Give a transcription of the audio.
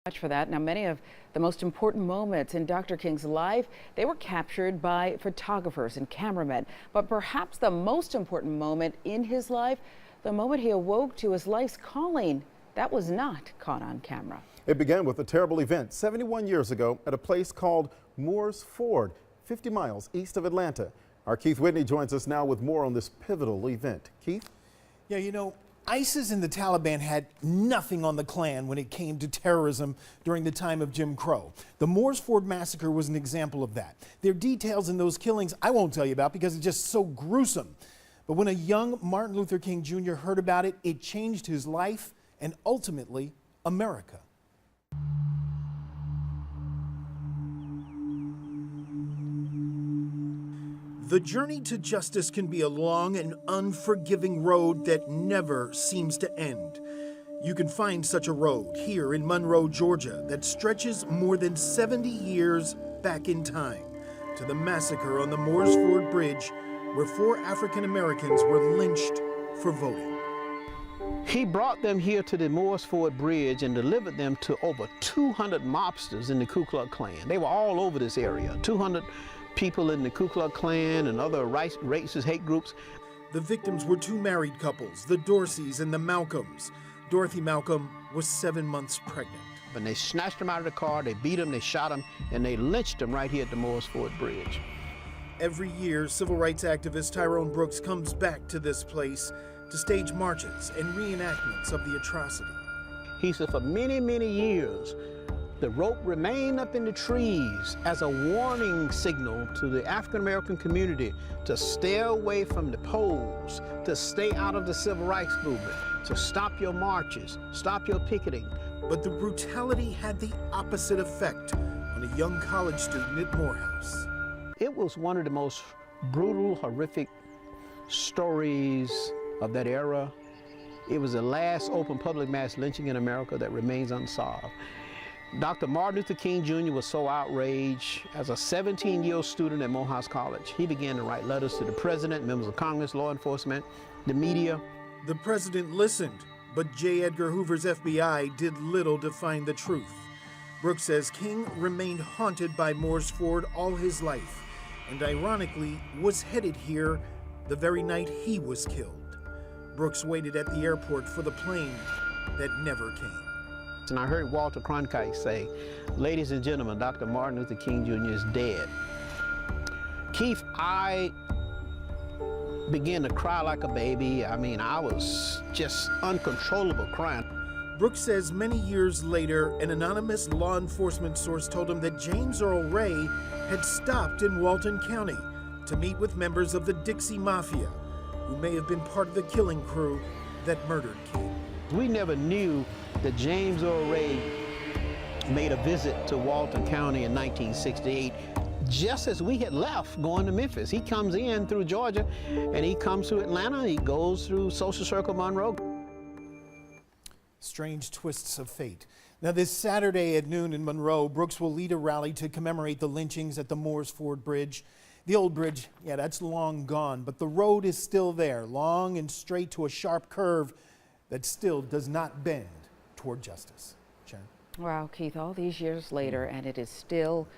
Much for that. Now, many of the most important moments in Dr. King's life, they were captured by photographers and cameramen. But perhaps the most important moment in his life, the moment he awoke to his life's calling, that was not caught on camera. It began with a terrible event 71 years ago at a place called Moore's Ford, 50 miles east of Atlanta. Our Keith Whitney joins us now with more on this pivotal event. Keith? Yeah, you know, ISIS and the Taliban had nothing on the Klan when it came to terrorism during the time of Jim Crow. The Moore's Ford massacre was an example of that. There are details in those killings I won't tell you about because it's just so gruesome. But when a young Martin Luther King Jr. heard about it, it changed his life and ultimately America. The journey to justice can be a long and unforgiving road that never seems to end. You can find such a road here in Monroe, Georgia, that stretches more than 70 years back in time to the massacre on the Moore's Ford Bridge, where 4 African Americans were lynched for voting. He brought them here to the Moore's Ford Bridge and delivered them to over 200 mobsters in the Ku Klux Klan. They were all over this area, 200 people in the Ku Klux Klan and other racist hate groups. The victims were 2 married couples, the Dorseys and the Malcolms. Dorothy Malcolm was 7 months pregnant. And they snatched them out of the car, they beat them, they shot them, and they lynched them right here at the Moore's Ford Bridge. Every year, civil rights activist Tyrone Brooks comes back to this place to stage marches and reenactments of the atrocity. He said for many, many years, the rope remained up in the trees as a warning signal to the African-American community to stay away from the polls, to stay out of the civil rights movement, to stop your marches, stop your picketing. But the brutality had the opposite effect on a young college student at Morehouse. It was one of the most brutal, horrific stories of that era. It was the last open public mass lynching in America that remains unsolved. Dr. Martin Luther King Jr. was so outraged. As a 17-year-old student at Morehouse College, he began to write letters to the president, members of Congress, law enforcement, the media. The president listened, but J. Edgar Hoover's FBI did little to find the truth. Brooks says King remained haunted by Moore's Ford all his life, and ironically was headed here the very night he was killed. Brooks waited at the airport for the plane that never came. And I heard Walter Cronkite say, "Ladies and gentlemen, Dr. Martin Luther King Jr. is dead." Keith, I began to cry like a baby. I mean, I was just uncontrollable crying. Brooks says many years later, an anonymous law enforcement source told him that James Earl Ray had stopped in Walton County to meet with members of the Dixie Mafia, who may have been part of the killing crew that murdered King. We never knew that James Earl Ray made a visit to Walton County in 1968, just as we had left going to Memphis. He comes in through Georgia, and he comes to Atlanta, he goes through Social Circle Monroe. Strange twists of fate. Now, this Saturday at noon in Monroe, Brooks will lead a rally to commemorate the lynchings at the Moore's Ford Bridge. The old bridge, yeah, that's long gone, but the road is still there, long and straight to a sharp curve that still does not bend toward justice. Sharon? Wow, Keith, all these years later, and it is still